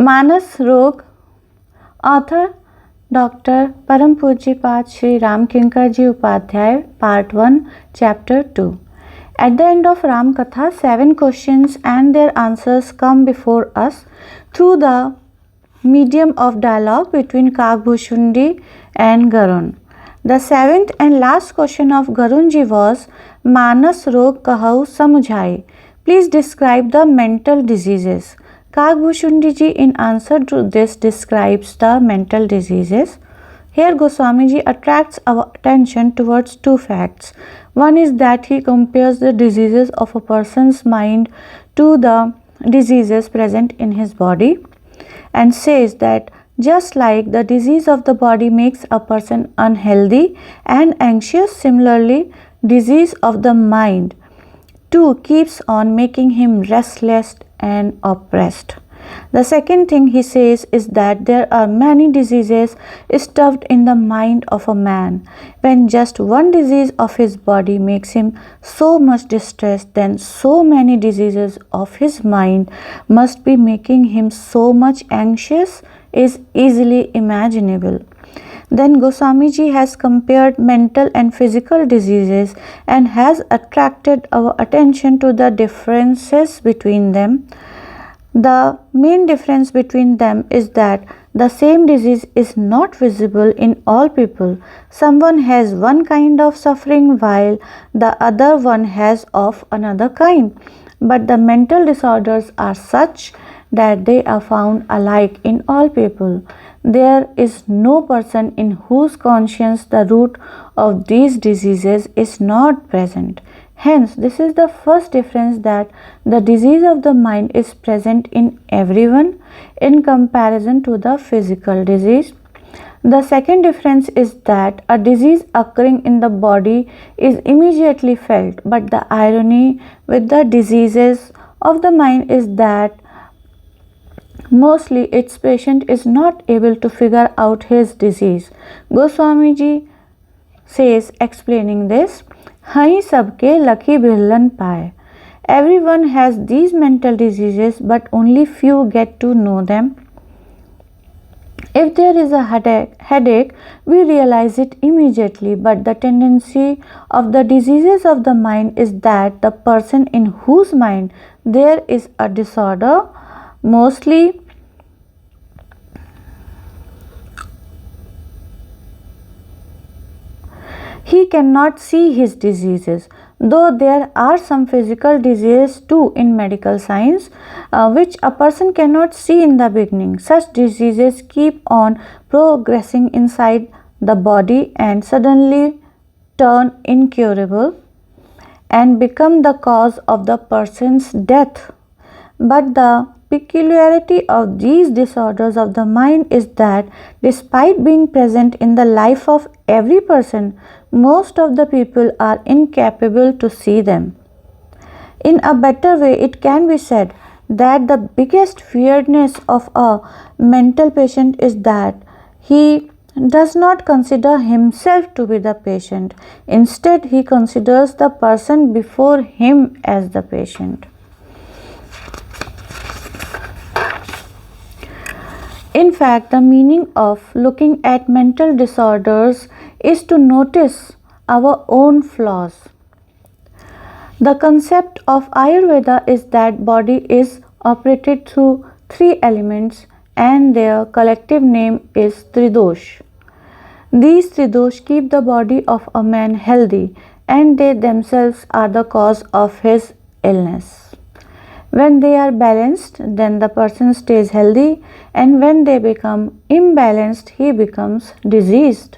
मानस रोग. Author Dr. Param Pujyapat Shri Ramkinkarji Upadhyay, Part 1, Chapter 2. At the end of Ram Katha, 7 questions and their answers come before us through the medium of dialogue between Kakbhushundi and Garun. The 7th and last question of Garunji was Manas Rog Kahau Samujhai. Please describe the mental diseases. Kakbhushundi ji in answer to this describes the mental diseases. Here Goswami ji attracts our attention towards 2 facts. One is that he compares the diseases of a person's mind to the diseases present in his body and says that just like the disease of the body makes a person unhealthy and anxious, similarly disease of the mind too keeps on making him restless and oppressed. The second thing he says is that there are many diseases stuffed in the mind of a man. When just one disease of his body makes him so much distressed, then so many diseases of his mind must be making him so much anxious is easily imaginable. Then Goswami ji has compared mental and physical diseases and has attracted our attention to the differences between them. The main difference between them is that the same disease is not visible in all people. Someone has one kind of suffering while the other one has of another kind. But the mental disorders are such that they are found alike in all people. There is no person in whose conscience the root of these diseases is not present. Hence, this is the first difference, that the disease of the mind is present in everyone in comparison to the physical disease. The second difference is that a disease occurring in the body is immediately felt, but the irony with the diseases of the mind is that mostly its patient is not able to figure out his disease. Goswami ji says, explaining this, Hai sabke laki bhillan paye. Everyone has these mental diseases, but only few get to know them. If there is a headache, we realize it immediately, but the tendency of the diseases of the mind is that the person in whose mind there is a disorder mostly he cannot see his diseases, though there are some physical diseases too in medical science which a person cannot see in the beginning. Such diseases keep on progressing inside the body and suddenly turn incurable and become the cause of the person's death. But the peculiarity of these disorders of the mind is that despite being present in the life of every person, most of the people are incapable to see them. In a better way, it can be said that the biggest weirdness of a mental patient is that he does not consider himself to be the patient. Instead, he considers the person before him as the patient. In fact, the meaning of looking at mental disorders is to notice our own flaws. The concept of Ayurveda is that body is operated through 3 elements and their collective name is Tridosh. These Tridosh keep the body of a man healthy and they themselves are the cause of his illness. When they are balanced, then the person stays healthy, and when they become imbalanced, he becomes diseased.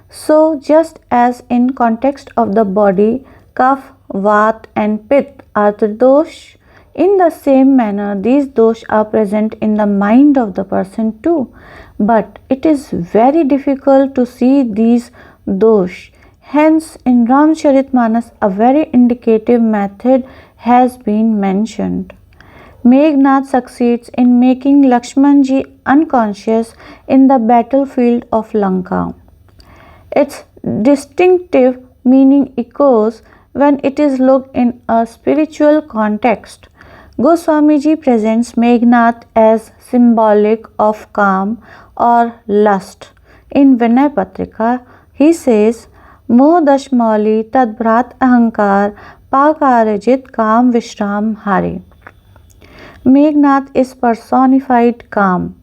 So, just as in context of the body, Kapha, Vata and Pitta are Tridosh, in the same manner these dosh are present in the mind of the person too. But it is very difficult to see these dosh. Hence, in Ramcharitmanas, a very indicative method has been mentioned. Meghnad succeeds in making Lakshmanji unconscious in the battlefield of Lanka. Its distinctive meaning echoes when it is looked in a spiritual context. Goswamiji presents Meghnad as symbolic of calm or lust. In Vinay Patrika, he says, Moh dashmauli tadbhrat ahankar pakarajit kam vishram hari. Meghnad is personified calm.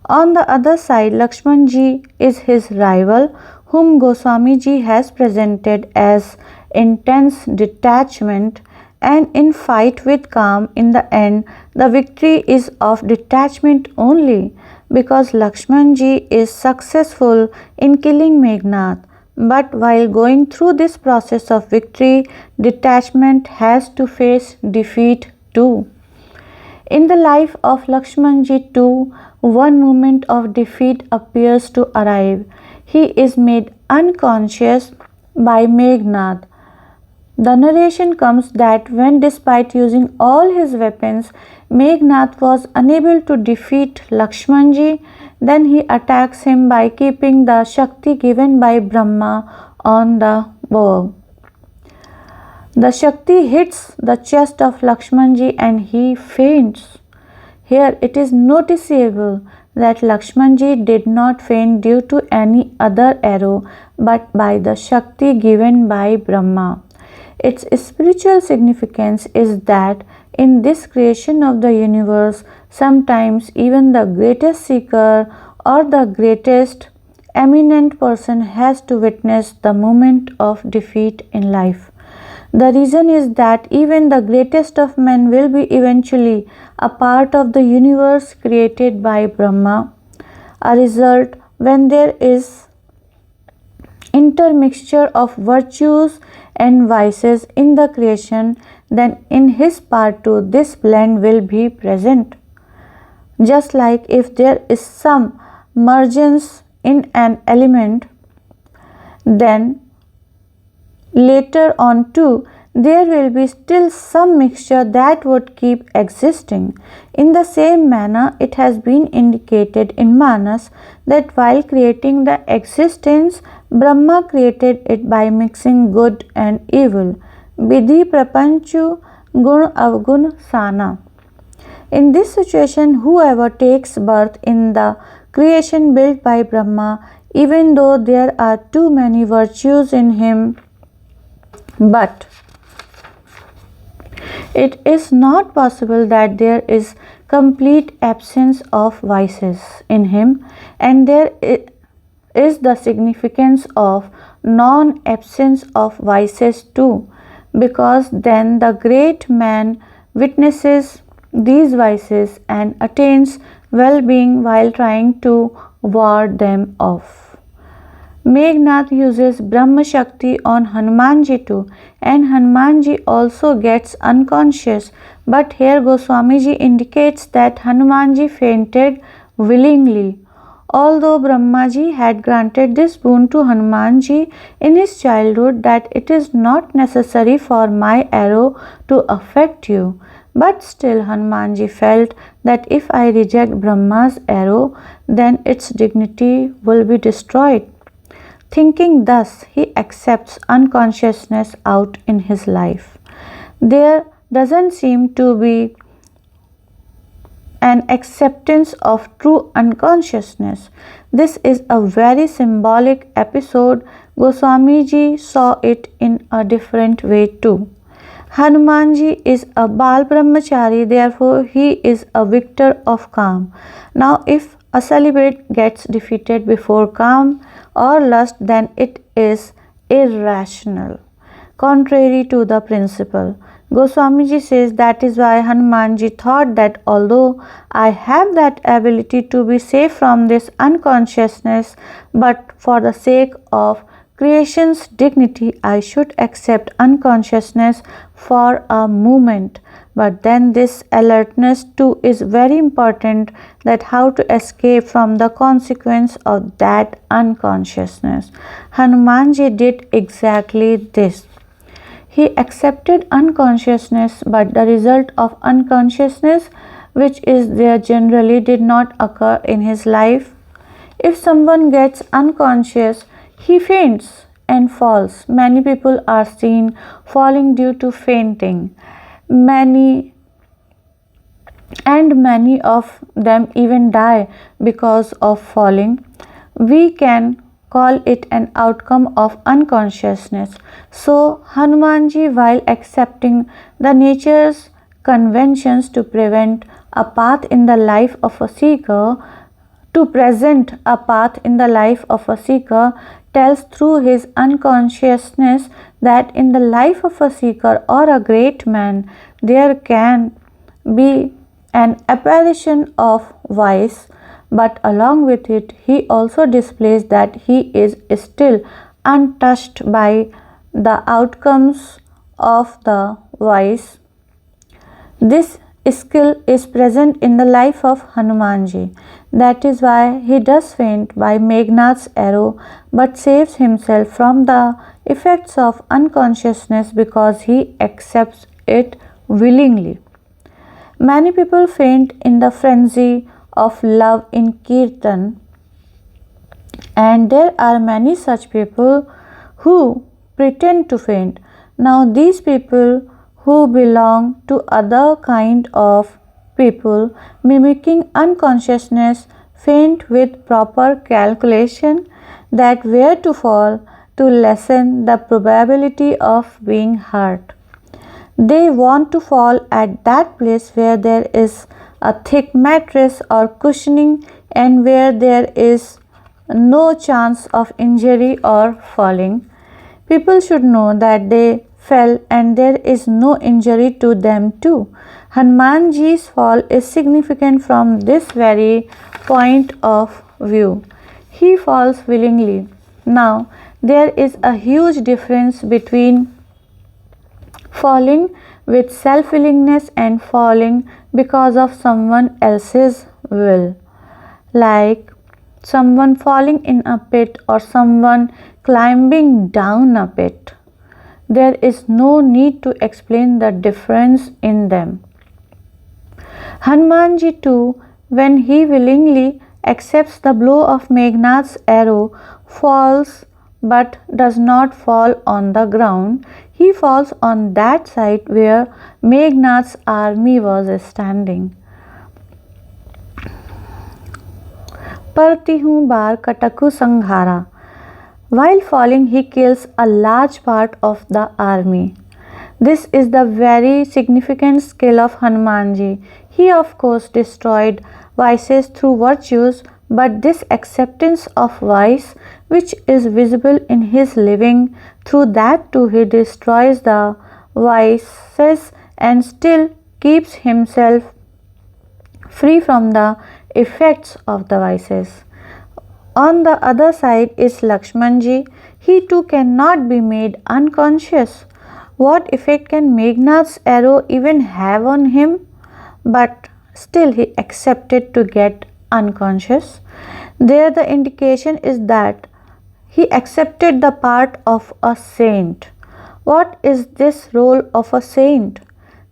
On the other side, Lakshmanji is his rival, whom Goswamiji has presented as intense detachment, and in fight with calm, in the end, the victory is of detachment only, because Lakshmanji is successful in killing Meghnad. But while going through this process of victory, detachment has to face defeat too. In the life of Lakshmanji too, one moment of defeat appears to arrive. He is made unconscious by Meghnad. The narration comes that when, despite using all his weapons, Meghnad was unable to defeat Lakshmanji, then he attacks him by keeping the Shakti given by Brahma on the bow. The Shakti hits the chest of Lakshmanji and he faints. Here it is noticeable that Lakshmanji did not faint due to any other arrow but by the Shakti given by Brahma. Its spiritual significance is that in this creation of the universe, sometimes even the greatest seeker or the greatest eminent person has to witness the moment of defeat in life. The reason is that even the greatest of men will be eventually a part of the universe created by Brahma. A result, when there is intermixture of virtues and vices in the creation, then in his part-2 this blend will be present. Just like if there is some mergence in an element, then later on too, there will be still some mixture that would keep existing. In the same manner, it has been indicated in Manas that while creating the existence, Brahma created it by mixing good and evil. Vidhi prapanchu gun avgun sana. In this situation, whoever takes birth in the creation built by Brahma, even though there are too many virtues in him, but it is not possible that there is complete absence of vices in him, and there is the significance of non-absence of vices too, because then the great man witnesses these vices and attains well-being while trying to ward them off. Meghnad uses Brahma Shakti on Hanumanji too, and Hanumanji also gets unconscious, but here Goswamiji indicates that Hanumanji fainted willingly. Although Brahmaji had granted this boon to Hanumanji in his childhood that it is not necessary for my arrow to affect you, but still Hanumanji felt that if I reject Brahma's arrow, then its dignity will be destroyed. Thinking thus, he accepts unconsciousness out in his life. There doesn't seem to be an acceptance of true unconsciousness. This is a very symbolic episode. Goswamiji saw it in a different way too. Hanumanji is a Bal Brahmachari, therefore he is a victor of Kam. Now if a celibate gets defeated before Kam or lust, then it is irrational, contrary to the principle. Goswamiji says that is why Hanumanji thought that although I have that ability to be safe from this unconsciousness, but for the sake of creation's dignity, I should accept unconsciousness for a moment. But then this alertness too is very important, that how to escape from the consequence of that unconsciousness. Hanumanji did exactly this. He accepted unconsciousness, but the result of unconsciousness, which is there generally, did not occur in his life. If someone gets unconscious, he faints and falls. Many people are seen falling due to fainting. Many and many of them even die because of falling. We can call it an outcome of unconsciousness. So, Hanumanji, while accepting the nature's conventions to prevent a path in the life of a seeker, to present a path in the life of a seeker, tells through his unconsciousness that in the life of a seeker or a great man there can be an apparition of vice, but along with it, he also displays that he is still untouched by the outcomes of the vice. This skill is present in the life of Hanumanji. That is why he does faint by Meghnad's arrow but saves himself from the effects of unconsciousness because he accepts it willingly. Many people faint in the frenzy of love in Kirtan, and there are many such people who pretend to faint. Now, these people who belong to other kind of people mimicking unconsciousness faint with proper calculation that where to fall to lessen the probability of being hurt. They want to fall at that place where there is a thick mattress or cushioning and where there is no chance of injury or falling. People should know that they fell and there is no injury to them too. Hanumanji's fall is significant from this very point of view. He falls willingly. Now, there is a huge difference between falling with self willingness and falling because of someone else's will, like someone falling in a pit or someone climbing down a pit. There is no need to explain the difference in them. Hanumanji too, when he willingly accepts the blow of Meghnad's arrow, falls but does not fall on the ground. He falls on that side where Meghnad's army was standing. Partihun bar kataku sanghara. While falling, he kills a large part of the army. This is the very significant skill of Hanumanji. He, of course, destroyed vices through virtues, but this acceptance of vice, which is visible in his living, through that too he destroys the vices and still keeps himself free from the effects of the vices. On the other side is Lakshmanji. He too cannot be made unconscious. What effect can Meghnad's arrow even have on him? But still he accepted to get unconscious. There the indication is that he accepted the part of a saint. What is this role of a saint?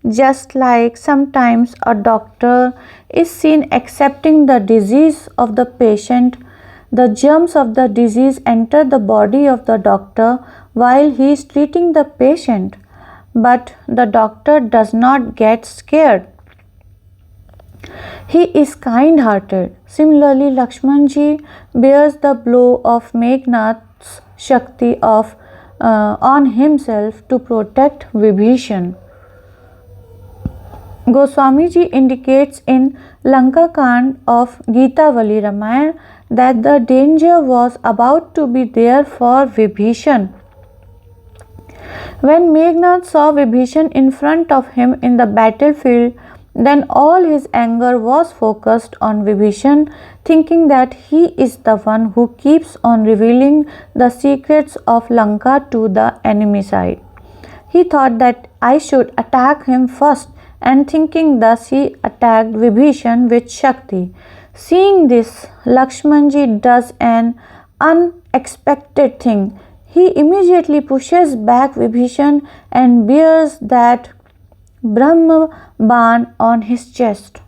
Just like sometimes a doctor is seen accepting the disease of the patient, the germs of the disease enter the body of the doctor while he is treating the patient, but the doctor does not get scared. He is kind-hearted. Similarly, Lakshmanji bears the blow of Meghnad's Shakti on himself to protect Vibhishan. Goswami Ji indicates in Lanka Kand of Gitavali Ramayana that the danger was about to be there for Vibhishan. When Meghnad saw Vibhishan in front of him in the battlefield, then all his anger was focused on Vibhishan, thinking that he is the one who keeps on revealing the secrets of Lanka to the enemy side. He thought that I should attack him first, and thinking thus he attacked Vibhishan with Shakti. Seeing this, Lakshmanji does an unexpected thing. He immediately pushes back Vibhishan and bears that Brahma ban on his chest,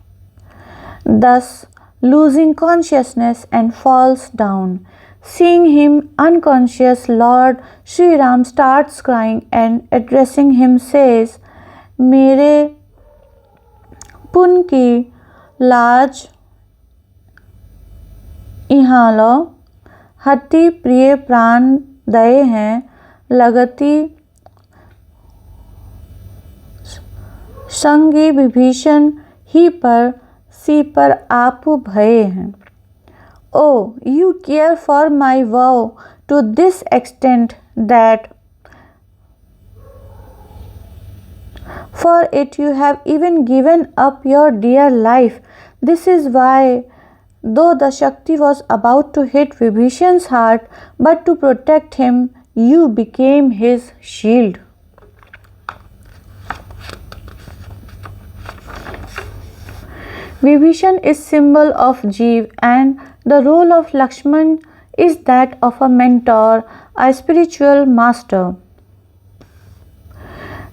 thus losing consciousness and falls down. Seeing him unconscious, Lord Shri Ram starts crying and addressing him says, मेरे पुन की लाज इहालो हति प्रिय प्राण दये हैं लगती संगी विभीषण ही पर सी पर आप भये हैं. Oh, you care for my vow to this extent that for it you have even given up your dear life. This is why, though the Shakti was about to hit Vibhishan's heart, but to protect him, you became his shield. Vibhishan is symbol of Jeev, and the role of Lakshman is that of a mentor, a spiritual master.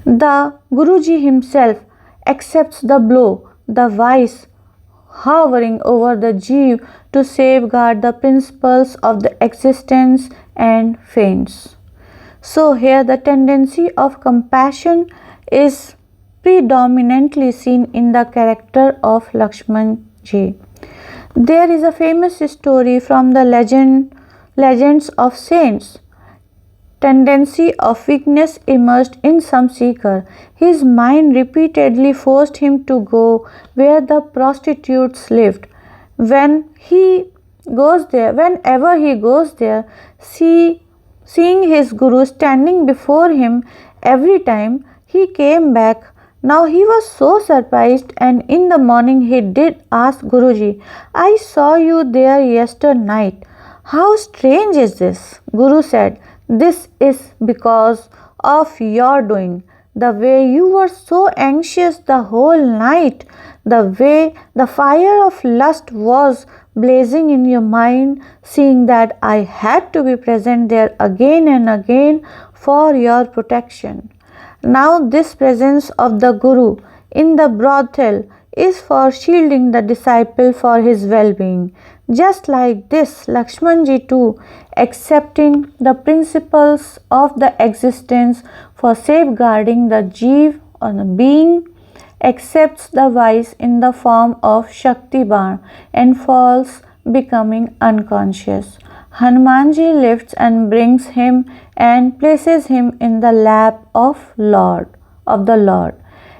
The Guruji himself accepts the blow, the vice hovering over the Jeev to safeguard the principles of the existence and faints. So here the tendency of compassion is predominantly seen in the character of Lakshman ji. There is a famous story from the legends of saints. Tendency of weakness emerged in some seeker. His mind repeatedly forced him to go where the prostitutes lived. Whenever he goes there, seeing his guru standing before him every time he came back, now he was so surprised, and in the morning he did ask Guruji, I saw you there yesterday night. How strange is this? Guru said, this is because of your doing. The way you were so anxious the whole night, the way the fire of lust was blazing in your mind, seeing that I had to be present there again and again for your protection. Now this presence of the Guru in the brothel is for shielding the disciple for his well-being. Just like this, Lakshmanji too, accepting the principles of the existence for safeguarding the Jeev or the being, accepts the vice in the form of Shakti Ban and falls becoming unconscious. Hanumanji lifts and brings him and places him in the lap of the Lord.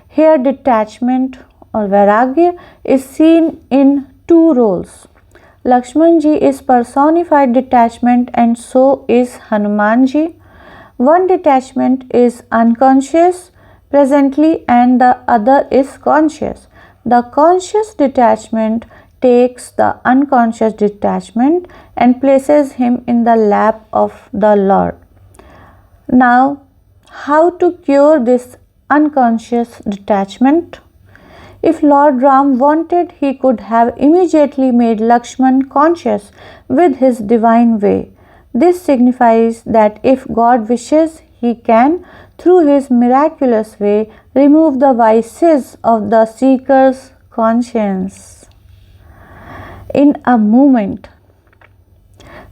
Here detachment or Vairagya is seen in two roles. Lakshmanji is personified detachment and so is Hanumanji. One detachment is unconscious presently and the other is conscious. The conscious detachment takes the unconscious detachment and places him in the lap of the Lord. Now, how to cure this unconscious detachment? If Lord Ram wanted, he could have immediately made Lakshman conscious with his divine way. This signifies that if God wishes, he can, through his miraculous way, remove the vices of the seeker's conscience in a moment.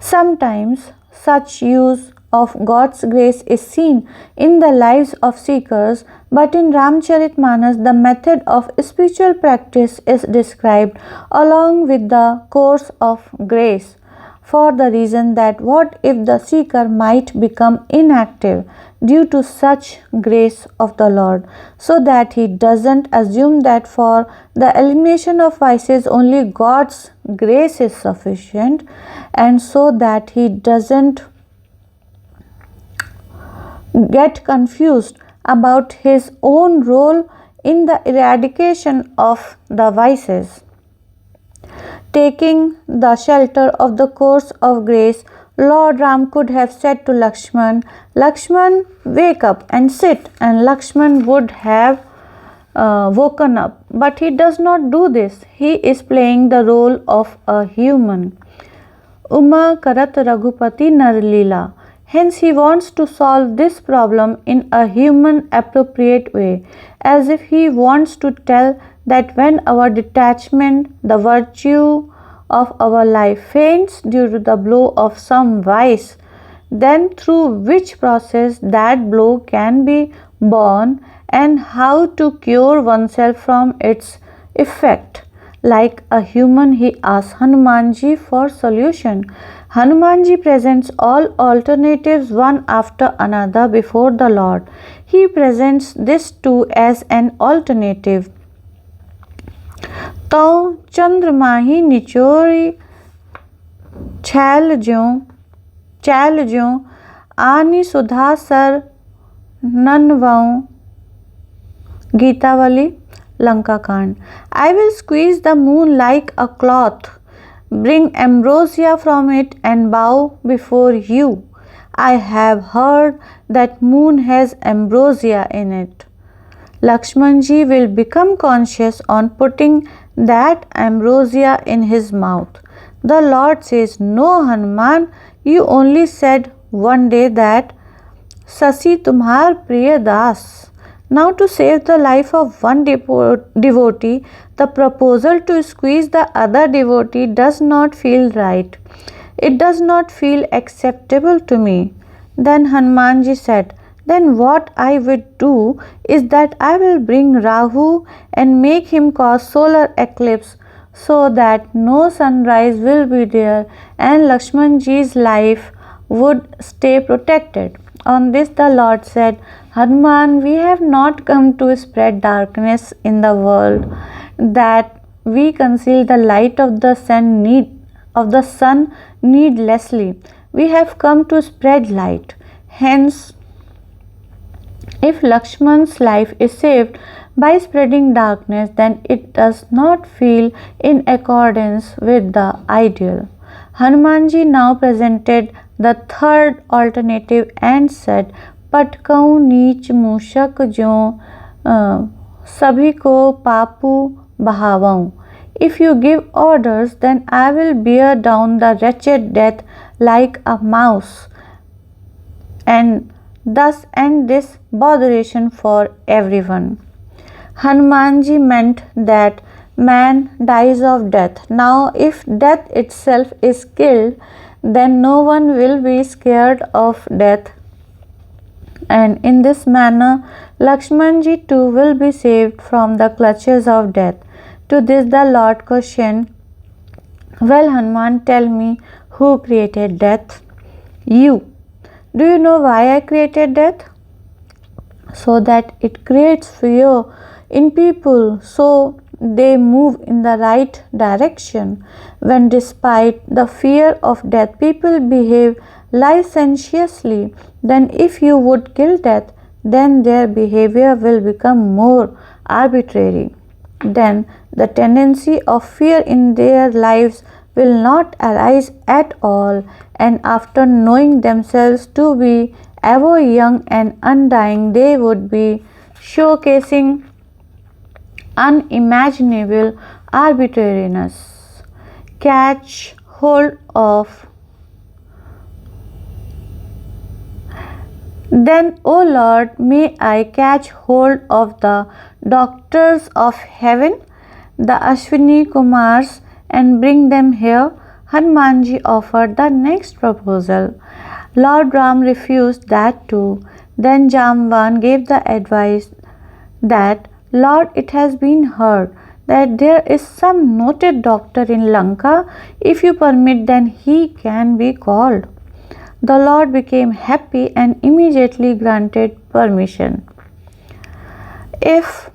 Sometimes such use of God's grace is seen in the lives of seekers, but in Ramcharitmanas the method of spiritual practice is described along with the course of grace, for the reason that what if the seeker might become inactive due to such grace of the Lord, so that he doesn't assume that for the elimination of vices only God's grace is sufficient, and so that he doesn't get confused about his own role in the eradication of the vices. Taking the shelter of the course of grace, Lord Ram could have said to Lakshman, Lakshman, wake up and sit, and Lakshman would have woken up. But he does not do this. He is playing the role of a human. Uma karat Raghupati nar leela. Hence he wants to solve this problem in a human appropriate way, as if he wants to tell that when our detachment, the virtue of our life faints due to the blow of some vice, then through which process that blow can be borne and how to cure oneself from its effect. Like a human, he asks Hanumanji for solution. Hanumanji presents all alternatives one after another before the Lord. He presents this too as an alternative. तो चंद्रमाही निचोरी छैल ज्यों आनी सुधा सर ननवऊं Gitavali Lanka Kand. I will squeeze the moon like a cloth, bring ambrosia from it and bow before you. I have heard that moon has ambrosia in it. Lakshmanji will become conscious on putting that ambrosia in his mouth. The Lord says, No, Hanuman, you only said one day that Sasi tumhar priya das. Now, to save the life of one devotee, the proposal to squeeze the other devotee does not feel right. It does not feel acceptable to me. Then Hanumanji said, Then what I would do is that I will bring Rahu and make him cause solar eclipse so that no sunrise will be there and Lakshmanji's life would stay protected. On this the Lord said, Hanuman, we have not come to spread darkness in the world, that we conceal the light of the sun needlessly. We have come to spread light. Hence, if Lakshman's life is saved by spreading darkness, then it does not feel in accordance with the ideal. Hanumanji now presented the third alternative and said, पटकऊं नीच मूषक ज्यों सभी को पापू बहावऊं. If you give orders, then I will bear down the wretched death like a mouse, and thus end this botheration for everyone. Hanumanji meant that man dies of death. Now, if death itself is killed, then no one will be scared of death. And in this manner, Lakshmanji too will be saved from the clutches of death. To this the Lord questioned, Well, Hanuman, tell me, who created death? You. Do you know why I created death? So that it creates fear in people, so they move in the right direction. When despite the fear of death, people behave licentiously, then if you would kill death, then their behavior will become more arbitrary. Then the tendency of fear in their lives will not arise at all, and after knowing themselves to be ever young and undying, they would be showcasing unimaginable arbitrariness. Catch hold of. Then, O Lord, may I catch hold of the doctors of heaven, the Ashwini Kumars, and bring them here. Hanumanji offered the next proposal. Lord Ram refused that too. Then Jamban gave the advice that, Lord, it has been heard that there is some noted doctor in Lanka. If you permit, then he can be called. The Lord became happy and immediately granted permission. If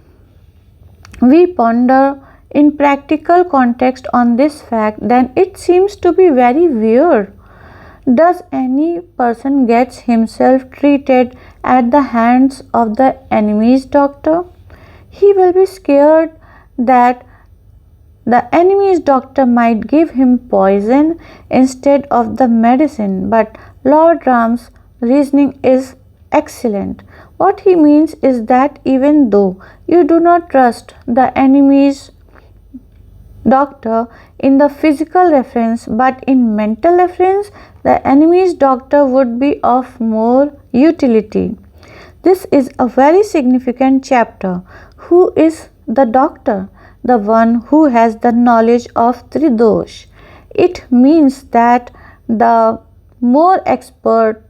we ponder in practical context on this fact, then it seems to be very weird. Does any person gets himself treated at the hands of the enemy's doctor? He will be scared that the enemy's doctor might give him poison instead of the medicine, but Lord Ram's reasoning is excellent. What he means is that even though you do not trust the enemy's doctor in the physical reference, but in mental reference, the enemy's doctor would be of more utility. This is a very significant chapter. Who is the doctor? The one who has the knowledge of Tridosh. It means that the more expert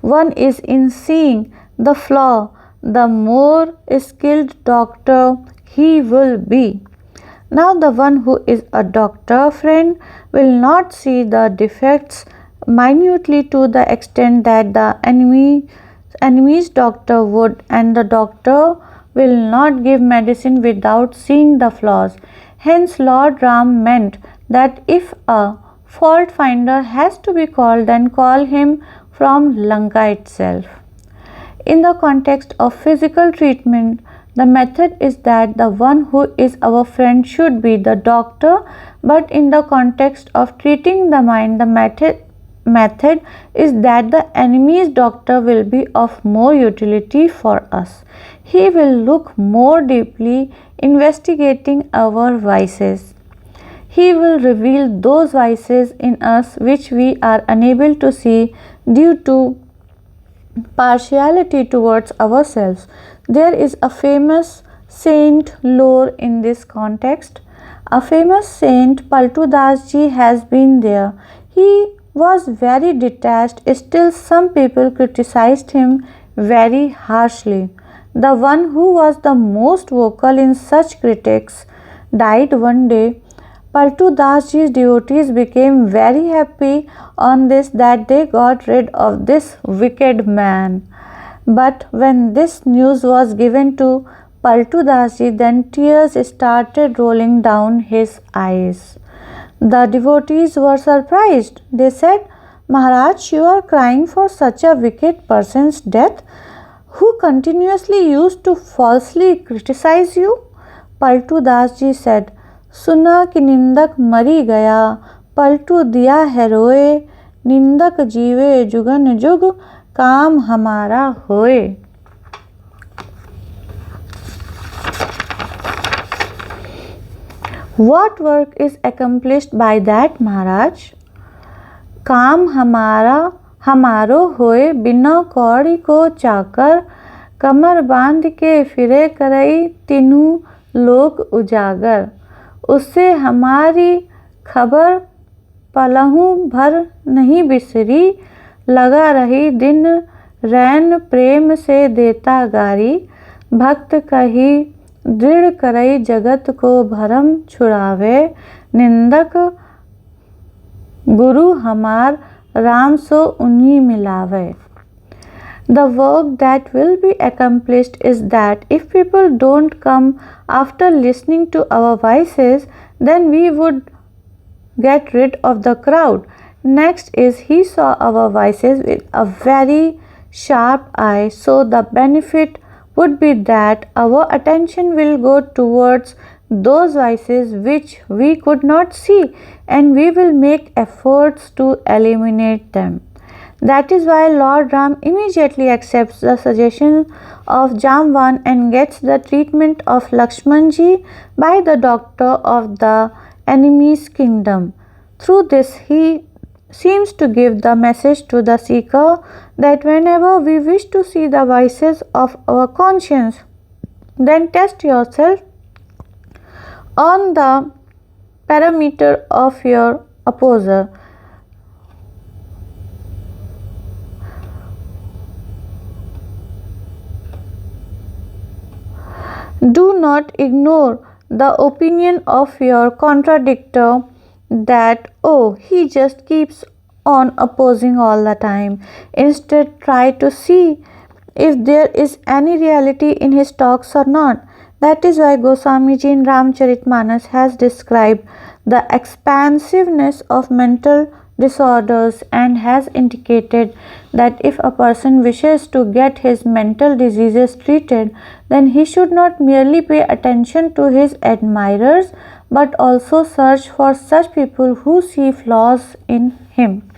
one is in seeing the flaw, the more skilled doctor he will be. Now the one who is a doctor friend will not see the defects minutely to the extent that the enemy's doctor would, and the doctor will not give medicine without seeing the flaws. Hence Lord Ram meant that if a fault finder has to be called, then call him from Lanka itself. In the context of physical treatment, the method is that the one who is our friend should be the doctor, but in the context of treating the mind, the method is that the enemy's doctor will be of more utility for us. He will look more deeply, investigating our vices. He will reveal those vices in us which we are unable to see due to partiality towards ourselves. There is a famous saint lore in this context. A famous saint, Paltu Das ji, has been there. He was very detached, still, some people criticized him very harshly. The one who was the most vocal in such critics died one day. Paltu Das ji's devotees became very happy on this that they got rid of this wicked man. But when this news was given to Paltu Das ji, then tears started rolling down his eyes. The devotees were surprised. They said, Maharaj, you are crying for such a wicked person's death who continuously used to falsely criticize you. Paltu Das ji said, सुना कि निंदक मरी गया, पलटू दिया है रोए, निंदक जीवे जुगन जुग, काम हमारा होए. What work is accomplished by that, Maharaj? काम हमारो होए, बिना कौड़ी को चाकर, कमर बांध के फिरे करई, तीनों लोक उजागर. उससे हमारी खबर पलहू भर नहीं बिसरी, लगा रही दिन रैन प्रेम से देता गारी, भक्त कही दृढ़ करई जगत को भरम छुड़ावे, निंदक गुरु हमार राम सो उन्हीं मिलावे. The work that will be accomplished is that if people don't come after listening to our vices, then we would get rid of the crowd. Next is he saw our vices with a very sharp eye, so the benefit would be that our attention will go towards those vices which we could not see, and we will make efforts to eliminate them. That is why Lord Ram immediately accepts the suggestion of Jamvan and gets the treatment of Lakshmanji by the doctor of the enemy's kingdom. Through this, he seems to give the message to the seeker that whenever we wish to see the vices of our conscience, then test yourself on the parameter of your opposer. Do not ignore the opinion of your contradictor that, oh, he just keeps on opposing all the time. Instead, try to see if there is any reality in his talks or not. That is why Goswamiji in Ramcharitmanas has described the expansiveness of mental disorders and has indicated that if a person wishes to get his mental diseases treated, then he should not merely pay attention to his admirers but also search for such people who see flaws in him.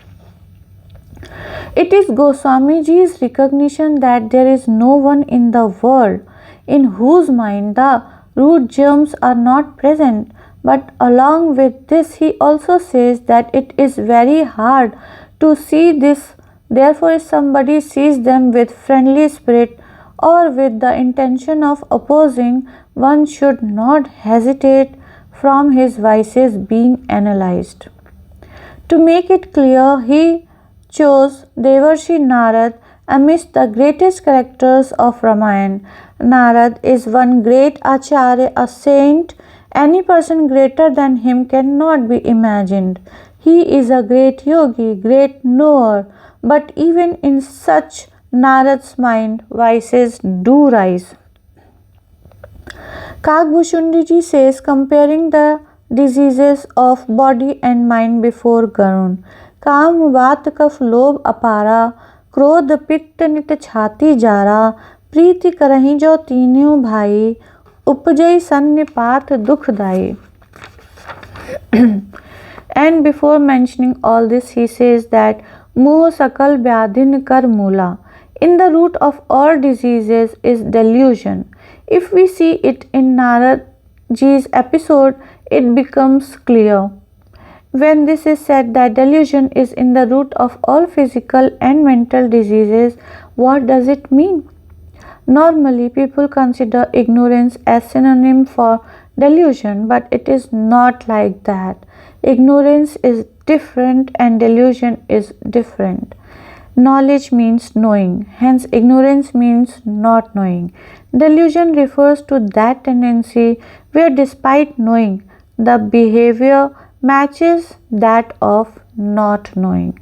It is Goswamiji's recognition that there is no one in the world in whose mind the root germs are not present. But along with this, he also says that it is very hard to see this. Therefore, if somebody sees them with friendly spirit or with the intention of opposing, one should not hesitate from his vices being analyzed. To make it clear, he chose Devarshi Narad amidst the greatest characters of Ramayana. Narad is one great acharya, a saint, Any person greater than him cannot be imagined. He is a great yogi, great knower, but even in such Narad's mind, vices do rise. Kagbhushundi says, comparing the diseases of body and mind before Garun. काम वात कफ लोभ अपारा, क्रोध पित्त नित छाती Zara, प्रीति करही जो तीनों भाई, उपजई सन्निपात दुखदाई. And before mentioning all this, he says that मोह सकल व्याधिन कर मूला. In the root of all diseases is delusion. If we see it in Naradji's episode, it becomes clear. When this is said that delusion is in the root of all physical and mental diseases, what does it mean? Normally, people consider ignorance as synonym for delusion, but it is not like that. Ignorance is different and delusion is different. Knowledge means knowing, hence ignorance means not knowing. Delusion refers to that tendency where despite knowing, the behavior matches that of not knowing.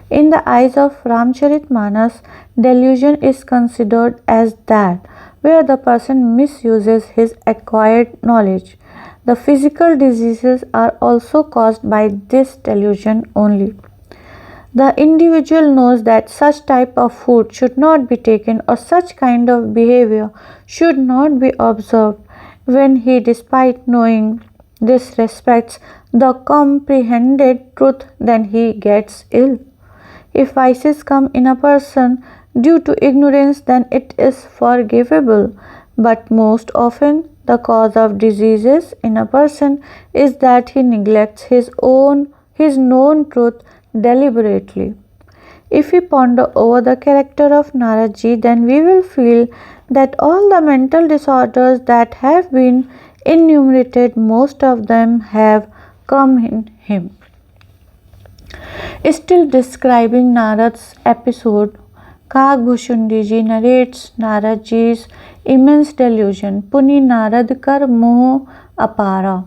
In the eyes of Ramcharitmanas, delusion is considered as that where the person misuses his acquired knowledge. The physical diseases are also caused by this delusion only. The individual knows that such type of food should not be taken or such kind of behavior should not be observed. When he, despite knowing, disrespects the comprehended truth, then he gets ill. If vices come in a person due to ignorance, then it is forgivable. But most often, the cause of diseases in a person is that he neglects his known truth deliberately. If we ponder over the character of Naradji, then we will feel that all the mental disorders that have been enumerated, most of them have come in him. Still describing Narad's episode, Kagbhushundi narrates Naradji's immense delusion, Puni Narad kar moh apara.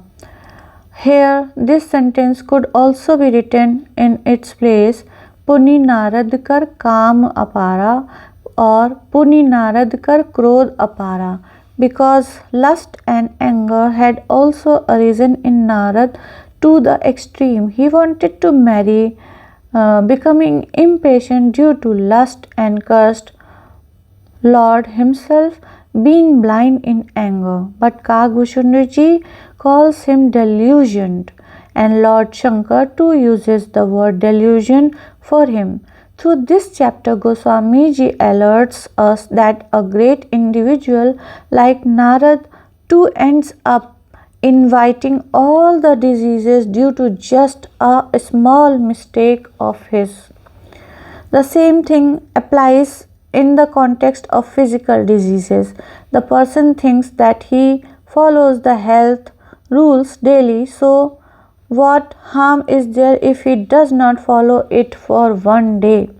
Here, this sentence could also be written in its place, Puni Narad kar काम apara or Puni Narad kar krodh apara, because lust and anger had also arisen in Narad to the extreme. He wanted to marry, becoming impatient due to lust, and cursed Lord himself, being blind in anger. But Kagbhushundi calls him delusioned, and Lord Shankar too uses the word delusion for him. Through this chapter, Goswamiji alerts us that a great individual like Narad too ends up inviting all the diseases due to just a small mistake of his. The same thing applies in the context of physical diseases. The person thinks that he follows the health rules daily, so what harm is there if he does not follow it for one day?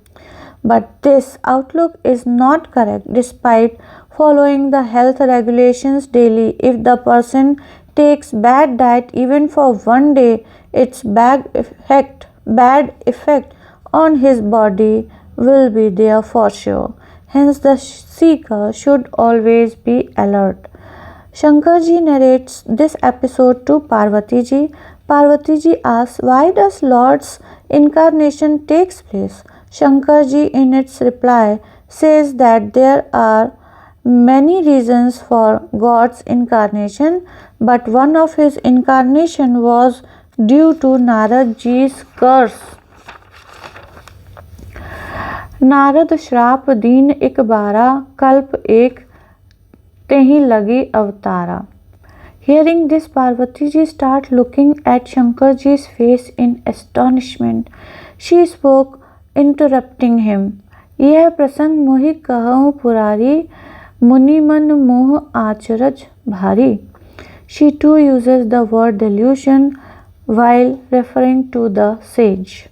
But this outlook is not correct. Despite following the health regulations daily, if the person takes bad diet even for one day, its bad effect on his body will be there for sure. Hence, the seeker should always be alert. Shankarji narrates this episode to Parvatiji. Parvatiji asks, why does Lord's incarnation takes place? Shankarji in its reply says that there are many reasons for God's incarnation, but one of his incarnation was due to Naradji's curse. Narad श्राप दीन एक बारा, कल्प एक तेहि लगी अवतारा. Hearing this, Parvatiji started looking at Shankarji's face in astonishment. She spoke, interrupting him. यह प्रसंग मोहि कहूँ पुरारी, मुनि मन मोह आचरज भारी. She too uses the word delusion while referring to the sage.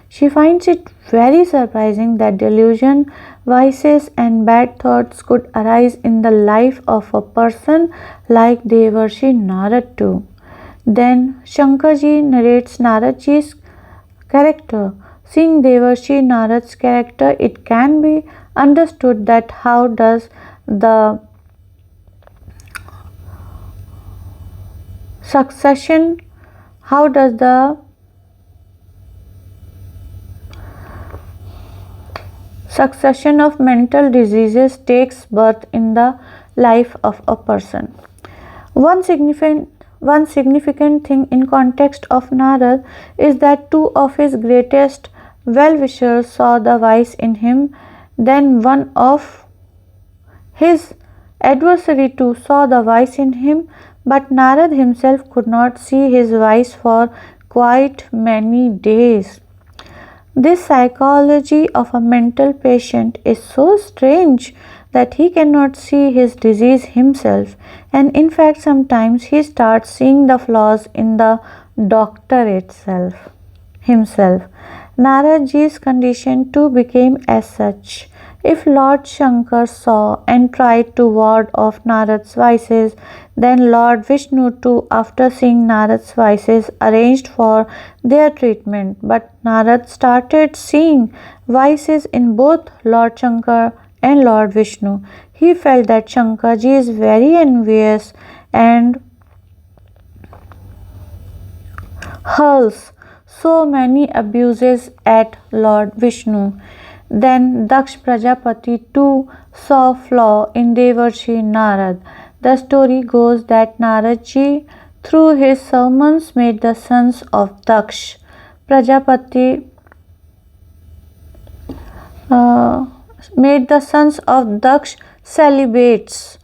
She finds it very surprising that delusion, vices, and bad thoughts could arise in the life of a person like Devarshi Narad too. Then Shankarji narrates Naradji's character. Seeing Devarshi Narad's character, it can be understood that the succession how does the succession of mental diseases takes birth in the life of a person. One significant thing in context of Narad is that two of his greatest well-wishers saw the vice in him, then one of his adversary too saw the vice in him, but Narad himself could not see his vice for quite many days. This psychology of a mental patient is so strange that he cannot see his disease himself, and in fact, sometimes he starts seeing the flaws in the doctor himself. Naradji's condition too became as such. If Lord Shankar saw and tried to ward off Narad's vices, then Lord Vishnu too, after seeing Narad's vices, arranged for their treatment. But Narad started seeing vices in both Lord Shankar and Lord Vishnu. He felt that Shankarji is very envious and hurls so many abuses at Lord Vishnu. Then Daksh Prajapati too saw flaw in Devarshi Narad. The story goes that Naradji through his sermons made the sons of Daksh Prajapati celibates.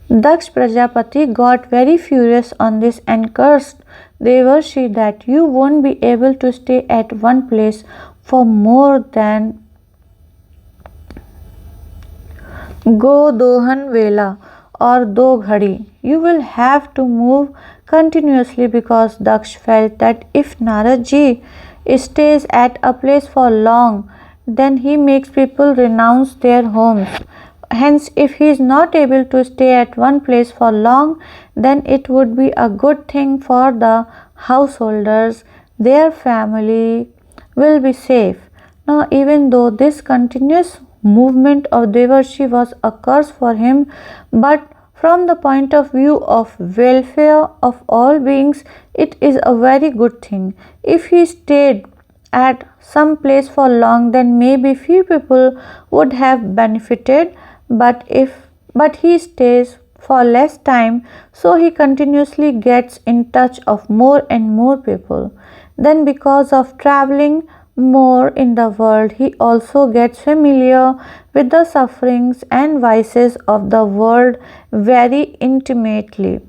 Daksh Prajapati got very furious on this and cursed Devarshi that you won't be able to stay at one place for more than Go Dohan Vela or Do Ghadi. You will have to move continuously because Daksh felt that if Naradji stays at a place for long, then he makes people renounce their homes. Hence, if he is not able to stay at one place for long, then it would be a good thing for the householders. Their family will be safe. Now, even though this continuous movement of Devarshi was a curse for him, but from the point of view of welfare of all beings, it is a very good thing. If he stayed at some place for long, then maybe few people would have benefited, but he stays for less time, so he continuously gets in touch of more and more people. Then because of traveling more in the world, he also gets familiar with the sufferings and vices of the world very intimately.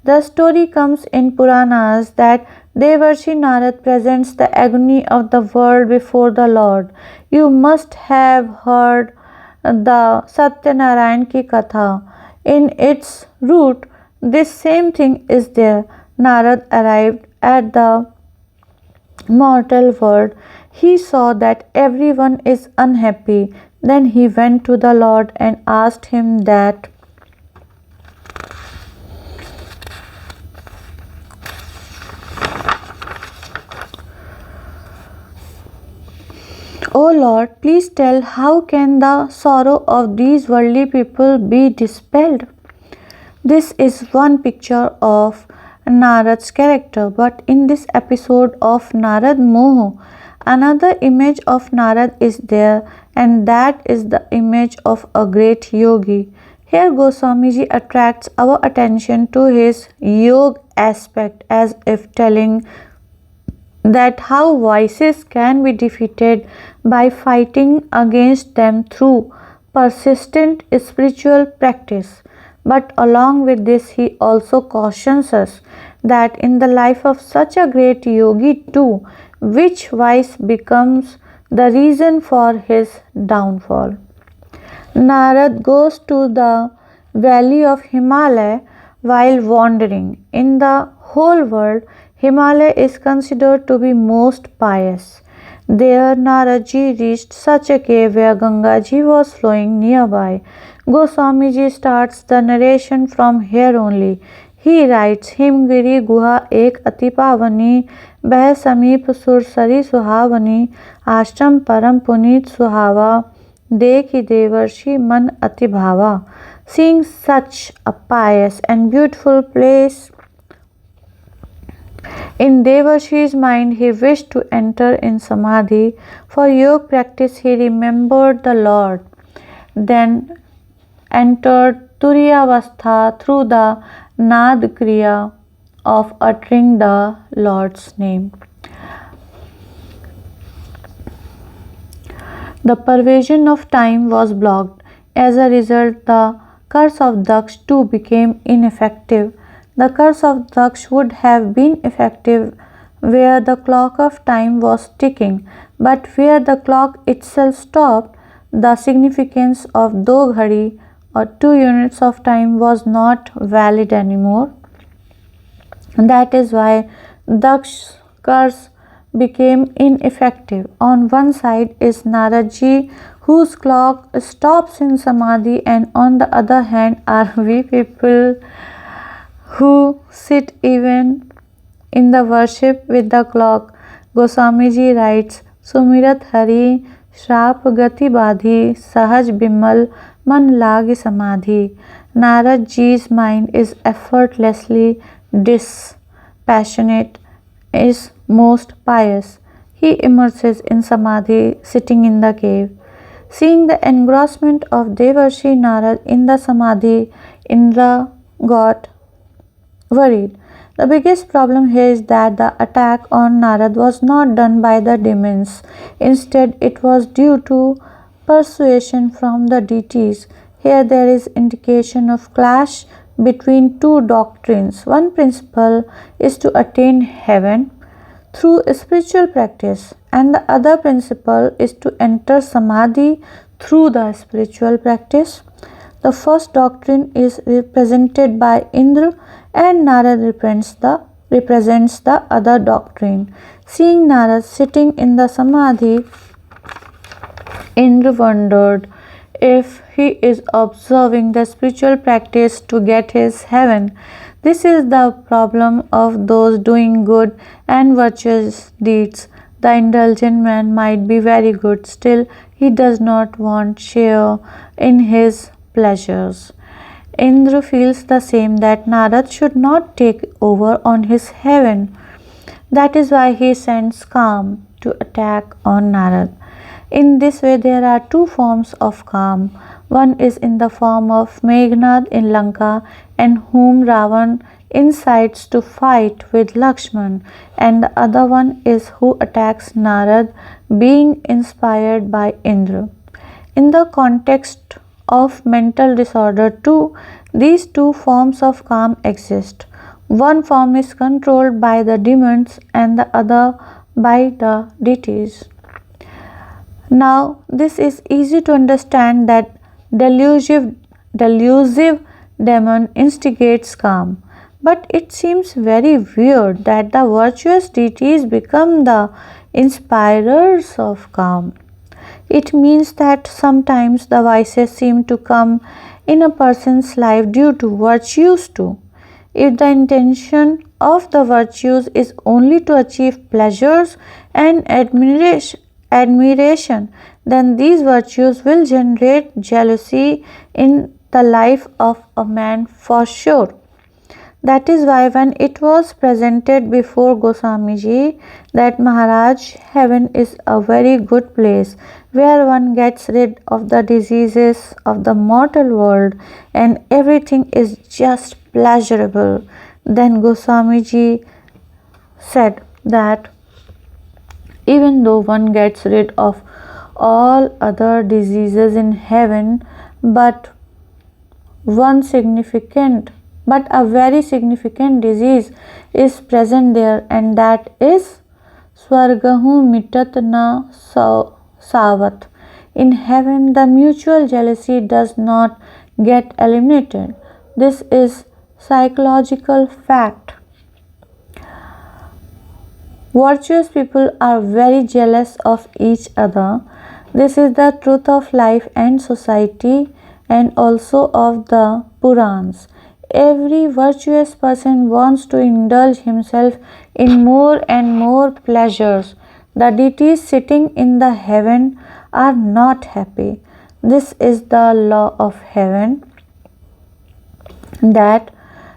The story comes in Puranas that Devarshi Narad presents the agony of the world before the Lord. You must have heard the Satyanarayan ki Katha. In its root, this same thing is there. Narad arrived at the mortal world. He saw that everyone is unhappy. Then he went to the Lord and asked him that O Lord, please tell how can the sorrow of these worldly people be dispelled? This is one picture of Narad's character, but in this episode of Narad Moho, another image of Narad is there, and that is the image of a great yogi. Here Goswamiji attracts our attention to his yoga aspect as if telling that how vices can be defeated by fighting against them through persistent spiritual practice. But along with this, he also cautions us that in the life of such a great yogi too, which vice becomes the reason for his downfall. Narad goes to the valley of Himalaya while wandering. In the whole world, Himalaya is considered to be most pious. There Naradji reached such a cave where Gangaji was flowing nearby. Goswamiji starts the narration from here only. He writes, Himgiri गुहा एक अति पावनी, बह समीप सुरसरी सुहावनी, आश्रम परम पुनीत सुहावा, देखि देवर्षि मन अति भावा. Seeing such a pious and beautiful place in Devarshi's mind, he wished to enter in Samadhi. For yoga practice, he remembered the Lord, then entered Turiyavastha through the Nad Kriya of uttering the Lord's name. The pervasion of time was blocked. As a result, the curse of Daksh too became ineffective. The curse of Daksh would have been effective where the clock of time was ticking, but where the clock itself stopped, the significance of do ghadi or 2 units of time was not valid anymore. That is why Daksh's curse became ineffective. On one side is Naradji, whose clock stops in Samadhi, and on the other hand are we people who sit even in the worship with the clock. Goswamiji writes, Sumirat Hari, Shrap Gati Badhi, Sahaj Bimal, Man Lagi Samadhi. Naradji's mind is effortlessly dispassionate, is most pious. He immerses in Samadhi sitting in the cave. Seeing the engrossment of Devarshi Narad in the Samadhi, Indra got worried. The biggest problem here is that the attack on Narad was not done by the demons. Instead, it was due to persuasion from the deities. Here there is indication of clash between two doctrines. One principle is to attain heaven through spiritual practice, and the other principle is to enter Samadhi through the spiritual practice. The first doctrine is represented by Indra, and Narad represents the other doctrine. Seeing Narad sitting in the Samadhi, Indra wondered if he is observing the spiritual practice to get his heaven. This is the problem of those doing good and virtuous deeds. The indulgent man might be very good, still he does not want share in his pleasures. Indra feels the same, that Narad should not take over on his heaven. That is why he sends Kam to attack on Narad. In this way, there are two forms of Kam. One is in the form of Meghnad in Lanka, and whom Ravan incites to fight with Lakshman, and the other one is who attacks Narad, being inspired by Indra. In the context of mental disorder too, these two forms of Kam exist. One form is controlled by the demons and the other by the deities. Now, this is easy to understand that delusive demon instigates Kam. But it seems very weird that the virtuous deities become the inspirers of Kam. It means that sometimes the vices seem to come in a person's life due to virtues too. If the intention of the virtues is only to achieve pleasures and admiration, then these virtues will generate jealousy in the life of a man for sure. That is why when it was presented before Goswamiji that Maharaj, heaven is a very good place where one gets rid of the diseases of the mortal world and everything is just pleasurable, then Goswamiji said that even though one gets rid of all other diseases in heaven, but a very significant disease is present there, and that is Swargahu mitat na savat. In heaven, the mutual jealousy does not get eliminated. This is psychological fact. Virtuous people are very jealous of each other. This is the truth of life and society and also of the Purans. Every virtuous person wants to indulge himself in more and more pleasures. The deities sitting in the heaven are not happy. This is the law of heaven, that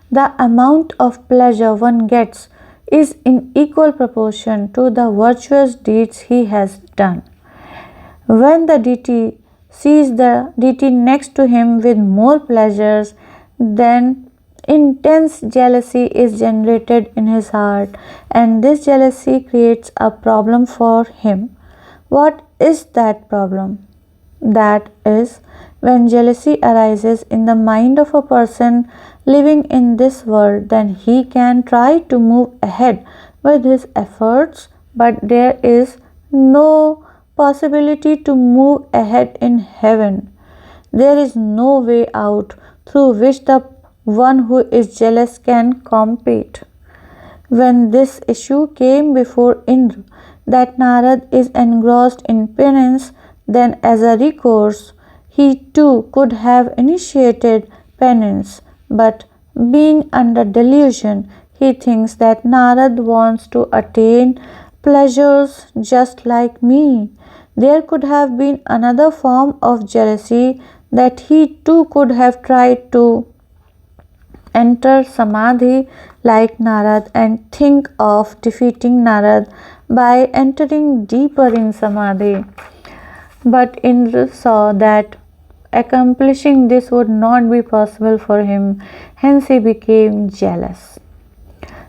the amount of pleasure one gets is in equal proportion to the virtuous deeds he has done. When the deity sees the deity next to him with more pleasures, then intense jealousy is generated in his heart, and this jealousy creates a problem for him. What is that problem? That is, when jealousy arises in the mind of a person living in this world, then he can try to move ahead with his efforts, but there is no possibility to move ahead in heaven. There is no way out through which the one who is jealous can compete. When this issue came before Indra, that Narad is engrossed in penance, then as a recourse, he too could have initiated penance, but being under delusion, he thinks that Narad wants to attain pleasures just like me. There could have been another form of jealousy, that he too could have tried to enter Samadhi like Narad and think of defeating Narad by entering deeper in Samadhi. But Indra saw that accomplishing this would not be possible for him, hence he became jealous.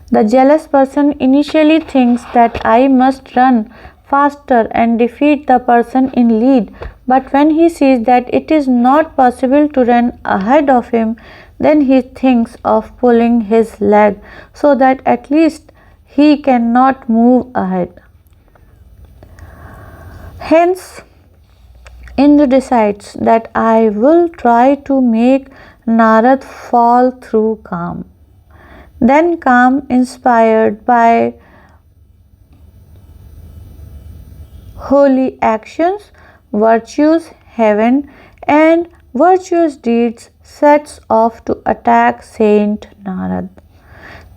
The jealous person initially thinks that I must run faster and defeat the person in lead, but when he sees that it is not possible to run ahead of him, then he thinks of pulling his leg so that at least he cannot move ahead. Hence, Indra decides that I will try to make Narad fall through Kam. Then Kam, inspired by holy actions, virtues, heaven, and virtuous deeds, sets off to attack Saint Narad.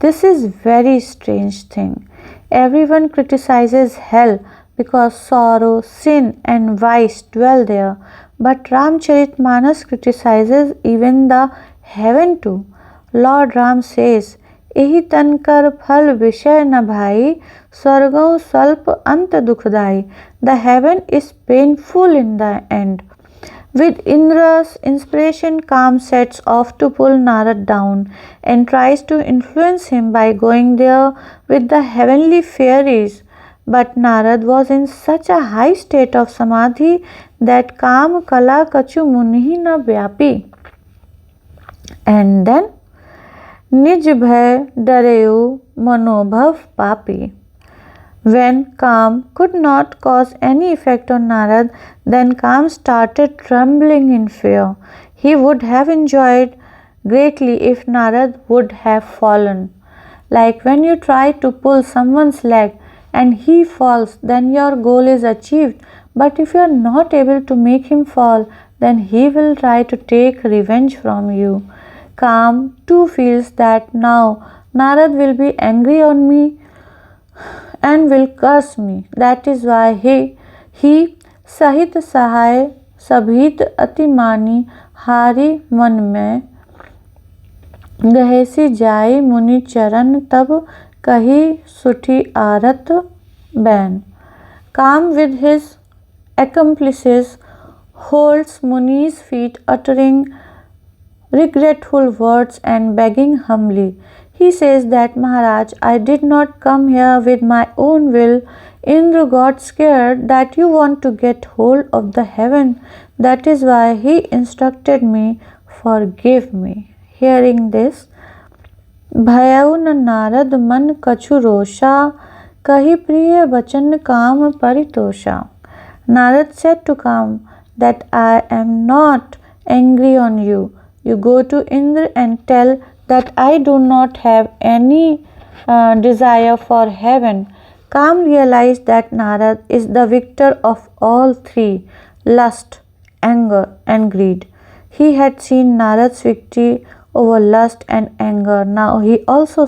This is very strange thing. Everyone criticizes hell because sorrow, sin and vice dwell there, but Ramcharitmanas criticizes even the heaven too. Lord Ram says, "Ehi tankar phal vishay na bhai, swargau salp ant dukhdai." The heaven is painful in the end. With Indra's inspiration, Kam sets off to pull Narad down and tries to influence him by going there with the heavenly fairies. But Narad was in such a high state of samadhi that Kam kala kachu munihi na vyapi. And then Nij bhay dareu manobhav papi. When Kam could not cause any effect on Narad, then Kam started trembling in fear. He would have enjoyed greatly if Narad would have fallen. Like when you try to pull someone's leg and he falls, then your goal is achieved. But if you are not able to make him fall, then he will try to take revenge from you. Kam too feels that now Narad will be angry on me and will curse me. That is why he sahit sahay sabhit atimani hari man mein गहेसी जाई मुनि चरण तब कही सुठी आरत ban. Kam with his accomplices holds Muni's feet, uttering regretful words and begging humbly. He says that Maharaj, I did not come here with my own will. Indra got scared that you want to get hold of the heaven. That is why he instructed me. Forgive me. Hearing this, Bhayau na Narad man kachu rosha, kahi priya bachan Kam paritosha. Narad said to Kam that I am not angry on you. You go to Indra and tell that I do not have any desire for heaven. Kam realized that Narad is the victor of all three: lust, anger, and greed. He had seen Narad's victory over lust and anger. Now he also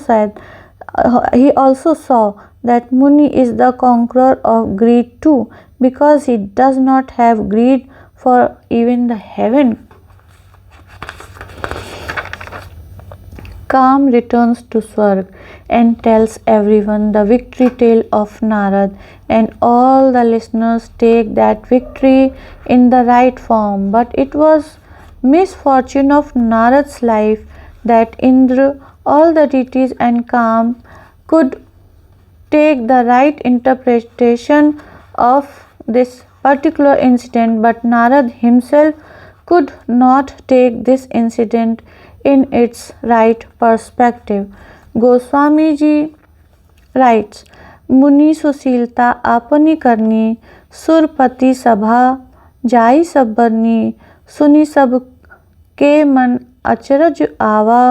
saw that Muni is the conqueror of greed too, because he does not have greed for even the heaven. Kam returns to Swarg and tells everyone the victory tale of Narad, and all the listeners take that victory in the right form. But it was misfortune of Narad's life that Indra, all the deities, and Kam could take the right interpretation of this particular incident, but Narad himself could not take this incident in its right perspective. Goswami ji writes, मुनि सुशीलता आपनी करनी, सुरपति सभा जाई सब बरनी, सुनी सब के मन अचरज आवा,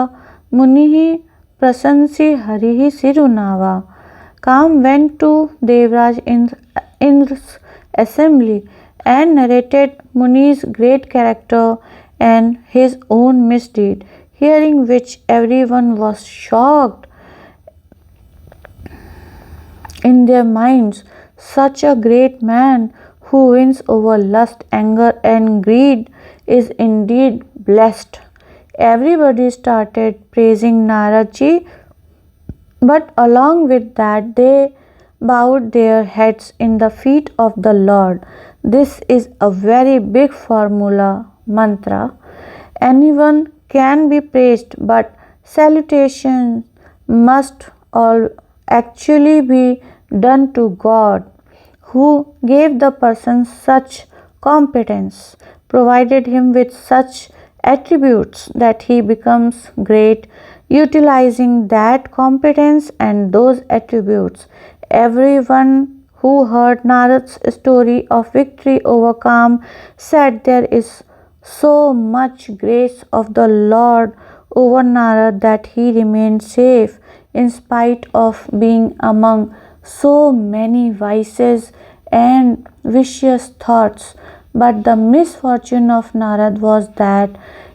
मुनि ही प्रशंसी हरि ही सिरुनावा. Kam went to Devraj Indra's assembly and narrated Muni's great character and his own misdeed, hearing which everyone was shocked in their minds. Such a great man who wins over lust, anger, and greed is indeed blessed. Everybody started praising Narad ji, but along with that, they bowed their heads in the feet of the Lord. This is a very big formula mantra. Anyone can be praised, but salutation must all actually be done to God, who gave the person such competence, provided him with such attributes that he becomes great, utilizing that competence and those attributes. Everyone who heard Narad's story of victory over Kam said there is so much grace of the Lord over Narad that he remained safe in spite of being among so many vices and vicious thoughts. But the misfortune of Narad was that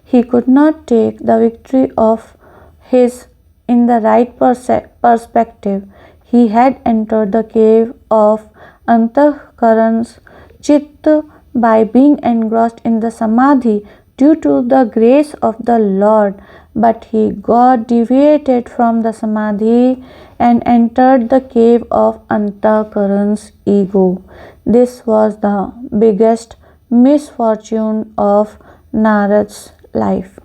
he could not take the victory of his in the right perspective. He had entered the cave of Antahkaran's Chitta by being engrossed in the Samadhi due to the grace of the Lord, but he got deviated from the Samadhi and entered the cave of Antahkaran's ego. This was the biggest misfortune of Narad's life.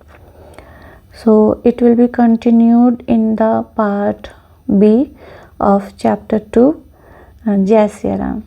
So it will be continued in the part B of chapter 2. Jai Shri Ram.